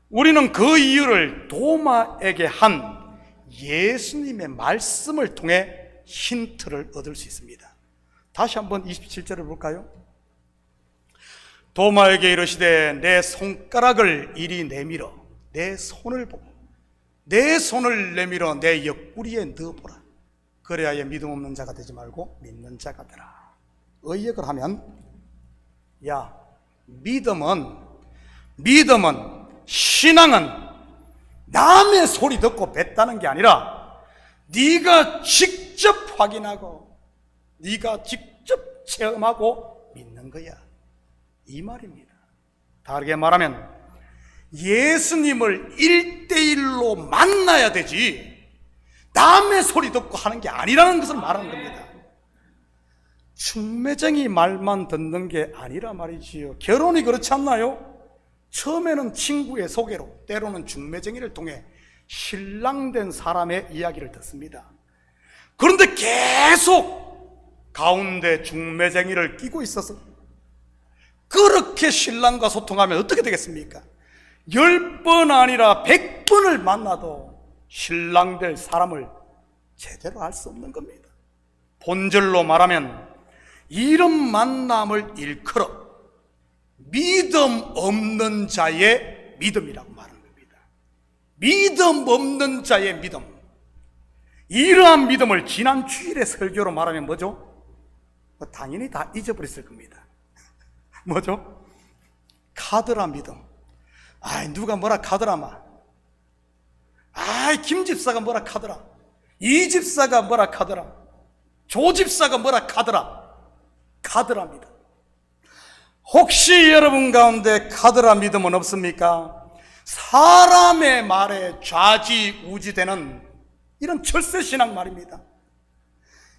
우리는 그 이유를 도마에게 한 예수님의 말씀을 통해 힌트를 얻을 수 있습니다. 다시 한번 27절을 볼까요? 도마에게 이르시되 내 손가락을 이리 내밀어 내 손을 보고 내 손을 내밀어 내 옆구리에 넣어보라. 그래야 믿음 없는 자가 되지 말고 믿는 자가 되라. 의역을 하면 야, 믿음은 신앙은 남의 소리 듣고 뱉다는 게 아니라 네가 직접 확인하고 네가 직접 체험하고 믿는 거야, 이 말입니다. 다르게 말하면 예수님을 1대1로 만나야 되지 남의 소리 듣고 하는 게 아니라는 것을 말하는 겁니다. 충매쟁이 말만 듣는 게 아니라 말이지요. 결혼이 그렇지 않나요? 처음에는 친구의 소개로, 때로는 중매쟁이를 통해 신랑된 사람의 이야기를 듣습니다. 그런데 계속 가운데 중매쟁이를 끼고 있어서 그렇게 신랑과 소통하면 어떻게 되겠습니까? 10번 아니라 100번을 만나도 신랑될 사람을 제대로 알 수 없는 겁니다. 본절로 말하면 이런 만남을 일컬어 믿음 없는 자의 믿음이라고 말하는 겁니다. 믿음 없는 자의 믿음. 이러한 믿음을 지난 주일의 설교로 말하면 뭐죠? 당연히 다 잊어버렸을 겁니다. 뭐죠? 카더라 믿음. 누가 뭐라 카더라마. 김 집사가 뭐라 카더라. 이 집사가 뭐라 카더라. 조 집사가 뭐라 카더라. 카더라 믿음. 혹시 여러분 가운데 카더라 믿음은 없습니까? 사람의 말에 좌지우지되는 이런 철새신앙 말입니다.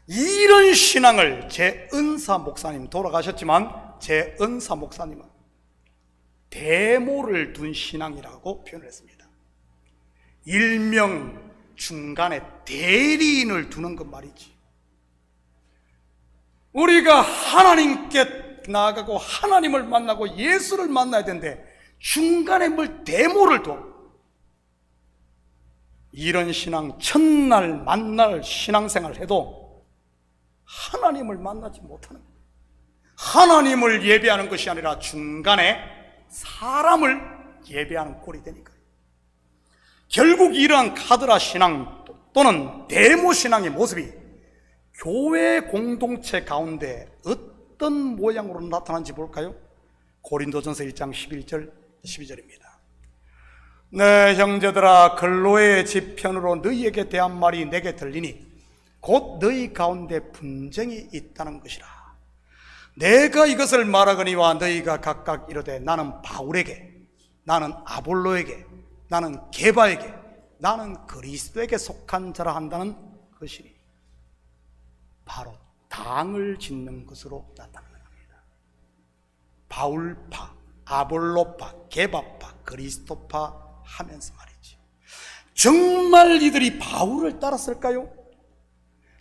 이런 신앙을 제 은사 목사님, 돌아가셨지만 제 은사 목사님은 대모를 둔 신앙이라고 표현을 했습니다. 일명 중간에 대리인을 두는 것 말이지. 우리가 하나님께 나아가고 하나님을 만나고 예수를 만나야 되는데 중간에 뭘 대모를 둬. 이런 신앙, 첫날 만날 신앙생활 해도 하나님을 만나지 못하는 거예요. 하나님을 예배하는 것이 아니라 중간에 사람을 예배하는 꼴이 되니까요. 결국 이러한 카드라 신앙 또는 데모 신앙의 모습이 교회 공동체 가운데 어떤 모양으로 나타나는지 볼까요? 고린도전서 1장 11절 12절입니다. 네, 형제들아, 근로의 지편으로 너희에게 대한 말이 내게 들리니 곧 너희 가운데 분쟁이 있다는 것이라. 내가 이것을 말하거니와 너희가 각각 이르되 나는 바울에게, 나는 아볼로에게, 나는 게바에게, 나는 그리스도에게 속한 자라 한다는 것이니 바로 당을 짓는 것으로 나타나는 겁니다. 바울파, 아볼로파, 게바파, 그리스도파 하면서 말이지. 정말 이들이 바울을 따랐을까요?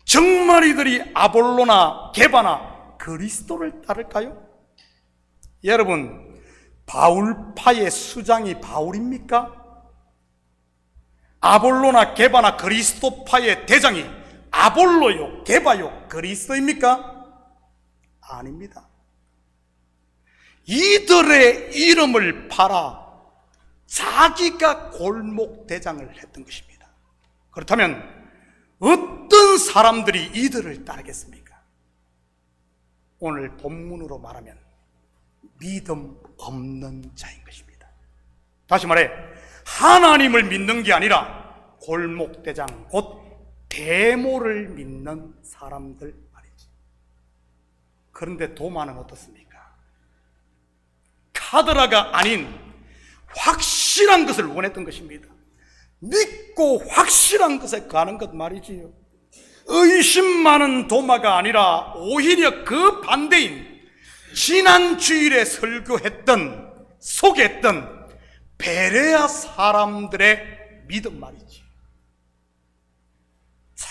정말 이들이 아볼로나 게바나 그리스도를 따를까요? 여러분, 바울파의 수장이 바울입니까? 아볼로나 게바나 그리스도파의 대장이 아볼로요, 게바요, 그리스도입니까? 아닙니다. 이들의 이름을 팔아 자기가 골목대장을 했던 것입니다. 그렇다면 어떤 사람들이 이들을 따르겠습니까? 오늘 본문으로 말하면 믿음 없는 자인 것입니다. 다시 말해, 하나님을 믿는 게 아니라 골목대장, 곧 데모를 믿는 사람들 말이지. 그런데 도마는 어떻습니까? 카드라가 아닌 확실한 것을 원했던 것입니다. 믿고 확실한 것에 가는 것 말이지요. 의심 많은 도마가 아니라 오히려 그 반대인 지난 주일에 설교했던, 소개했던 베레아 사람들의 믿음 말이지. 자,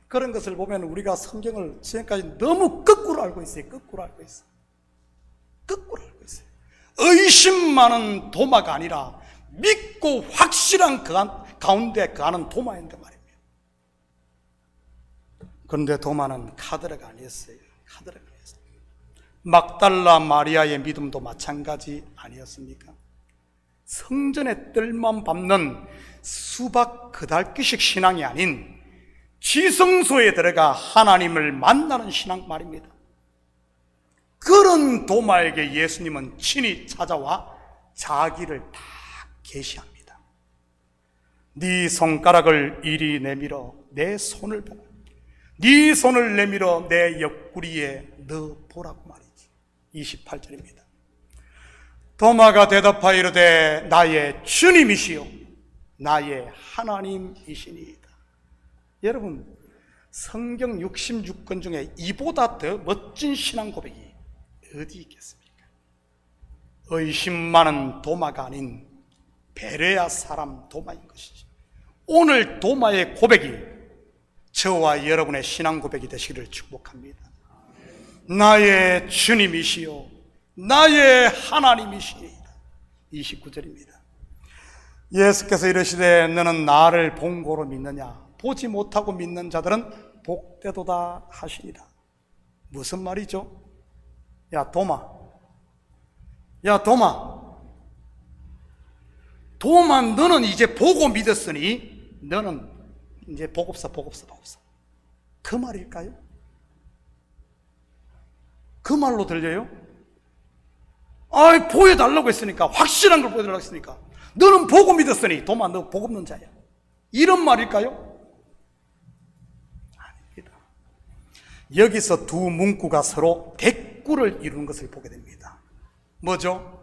그런 것을 보면 우리가 성경을 지금까지 너무 거꾸로 알고 있어요. 거꾸로 알고 있어요. 거꾸로 알고 있어요. 의심 많은 도마가 아니라 믿고 확실한 그 가운데 가는 도마인데 말입니다. 그런데 도마는 카드라가 아니었어요. 카드라가 아니었어요. 막달라 마리아의 믿음도 마찬가지 아니었습니까? 성전의 뜰만 밟는 수박 그달기식 신앙이 아닌 지성소에 들어가 하나님을 만나는 신앙 말입니다. 그런 도마에게 예수님은 친히 찾아와 자기를 다 계시합니다. 네 손가락을 이리 내밀어 내 손을 보고 네 손을 내밀어 내 옆구리에 넣어 보라고 말이지. 28절입니다. 도마가 대답하여 이르되 나의 주님이시요 나의 하나님이시니이다. 여러분, 성경 66권 중에 이보다 더 멋진 신앙 고백이 어디 있겠습니까? 의심 많은 도마가 아닌 베레아 사람 도마인 것이지. 오늘 도마의 고백이 저와 여러분의 신앙 고백이 되시기를 축복합니다. 나의 주님이시요 나의 하나님이시니이다. 29절입니다. 예수께서 이르시되 너는 나를 본고로 믿느냐? 보지 못하고 믿는 자들은 복되도다 하시니라. 무슨 말이죠? 야 도마, 너는 이제 보고 믿었으니 너는 이제 복없어. 그 말일까요? 그 말로 들려요? 보여달라고 했으니까, 확실한 걸 보여달라고 했으니까 너는 보고 믿었으니 도마 너 복없는 자야, 이런 말일까요? 아닙니다. 여기서 두 문구가 서로 대꾸를 이루는 것을 보게 됩니다. 뭐죠?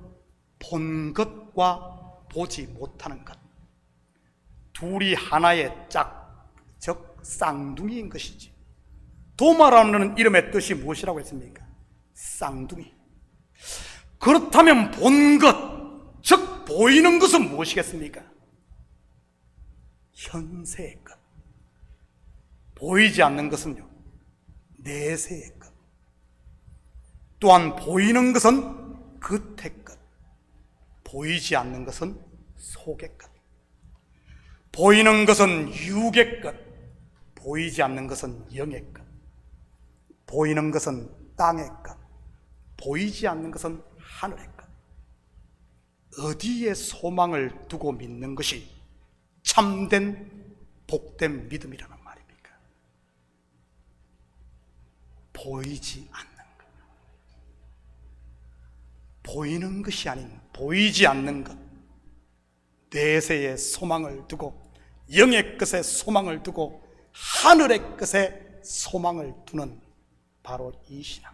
본 것과 보지 못하는 것, 둘이 하나의 즉 쌍둥이인 것이지. 도마라는 이름의 뜻이 무엇이라고 했습니까? 쌍둥이. 그렇다면 본 것, 즉 보이는 것은 무엇이겠습니까? 현세의 것. 보이지 않는 것은요, 내세의 것. 또한 보이는 것은 겉의 것, 보이지 않는 것은 속의 것. 보이는 것은 육의 것, 보이지 않는 것은 영의 것. 보이는 것은 땅의 것, 보이지 않는 것은 하늘의 것. 어디에 소망을 두고 믿는 것이 참된 복된 믿음이라는 말입니까? 보이지 않는 것, 보이는 것이 아닌 보이지 않는 것, 내세에 소망을 두고, 영의 것에 소망을 두고, 하늘의 것에 소망을 두는 바로 이 신앙.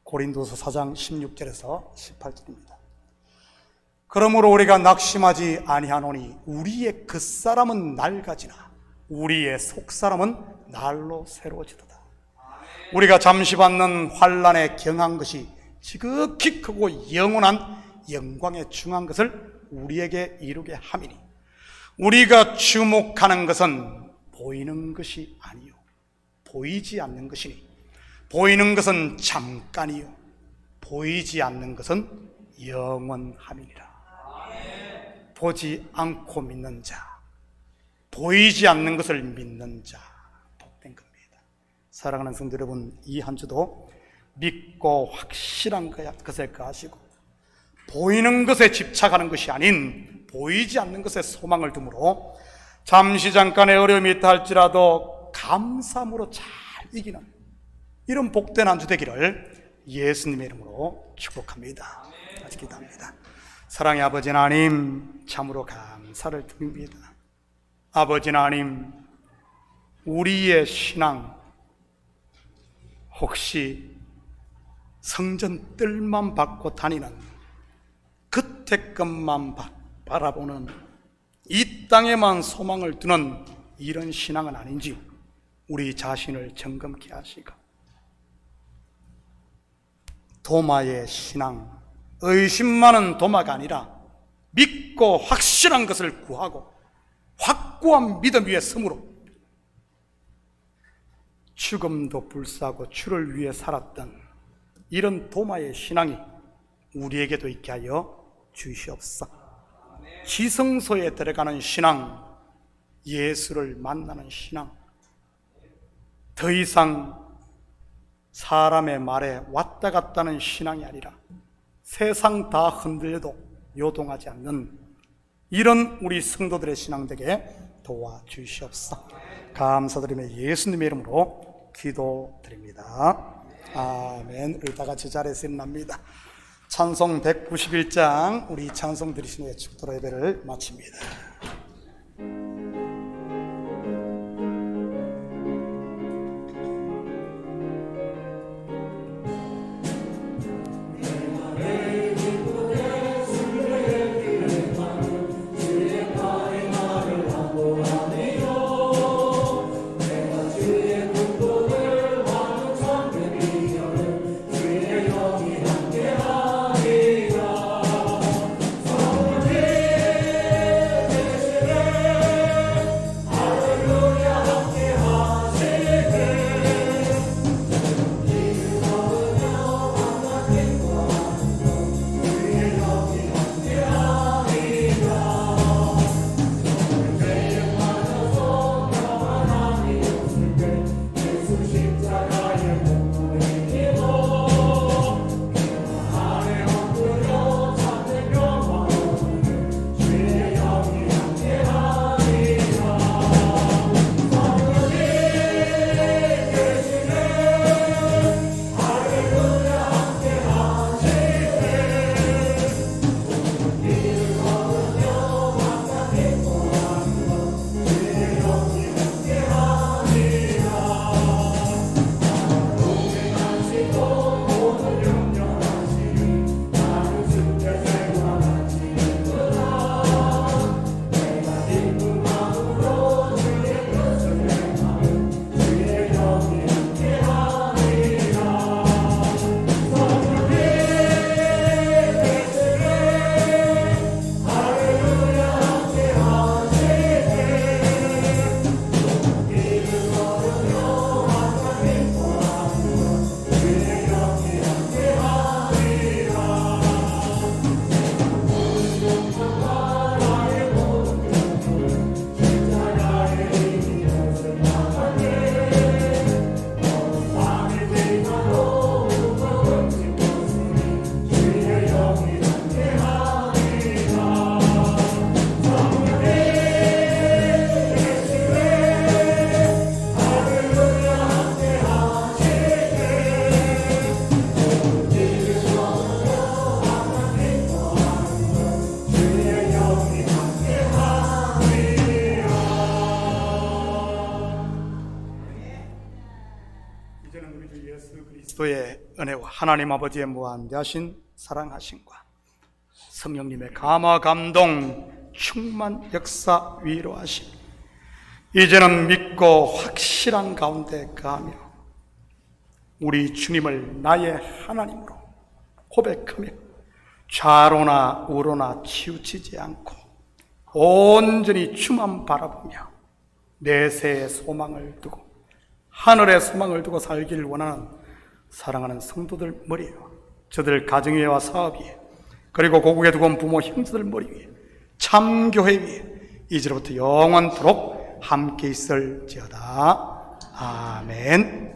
고린도서 4장 16절에서 18절입니다. 그러므로 우리가 낙심하지 아니하노니 우리의 겉사람은 낡아지나 우리의 속사람은 날로 새로워지도다. 우리가 잠시 받는 환난에 경한 것이 지극히 크고 영원한 영광에 중한 것을 우리에게 이루게 함이니 우리가 주목하는 것은 보이는 것이 아니요 보이지 않는 것이니 보이는 것은 잠깐이요 보이지 않는 것은 영원함이니라. 보지 않고 믿는 자, 보이지 않는 것을 믿는 자, 복된 겁니다. 사랑하는 성도 여러분, 이 한 주도 믿고 확실한 것에 거하시고 보이는 것에 집착하는 것이 아닌 보이지 않는 것에 소망을 두므로 잠시 잠깐의 어려움이 있다 할지라도 감사함으로 잘 이기는 이런 복된 한 주 되기를 예수님의 이름으로 축복합니다. 같이 기도합니다. 사랑의 아버지 하나님, 참으로 감사를 드립니다. 아버지 하나님, 우리의 신앙 혹시 성전 뜰만 받고 다니는 겉의 것만 바라보는 이 땅에만 소망을 두는 이런 신앙은 아닌지 우리 자신을 점검케 하시고 도마의 신앙, 의심 많은 도마가 아니라 믿고 확실한 것을 구하고 확고한 믿음 위에 서므로 죽음도 불사하고 주를 위해 살았던 이런 도마의 신앙이 우리에게도 있게 하여 주시옵소서. 지성소에 들어가는 신앙, 예수를 만나는 신앙, 더 이상 사람의 말에 왔다 갔다는 신앙이 아니라 세상 다 흔들려도 요동하지 않는 이런 우리 성도들의 신앙 되게 도와주시옵소서. 감사드리며 예수님의 이름으로 기도드립니다. 아멘. 우리 다 같이 자리에서 일어납니다. 찬송 191장 우리 찬송 드리신 후에 축도로 예배를 마칩니다. 그리스도의 은혜와 하나님 아버지의 무한대하신 사랑하심과 성령님의 감화 감동 충만 역사 위로하심 이제는 믿고 확실한 가운데 가며 우리 주님을 나의 하나님으로 고백하며 좌로나 우로나 치우치지 않고 온전히 주만 바라보며 내세의 소망을 두고 하늘의 소망을 두고 살기를 원하는 사랑하는 성도들 머리 위에 저들 가정 위에와 사업 위에 그리고 고국에 두고 온 부모 형제들 머리 위에 참교회 위에 이제로부터 영원토록 함께 있을지어다. 아멘.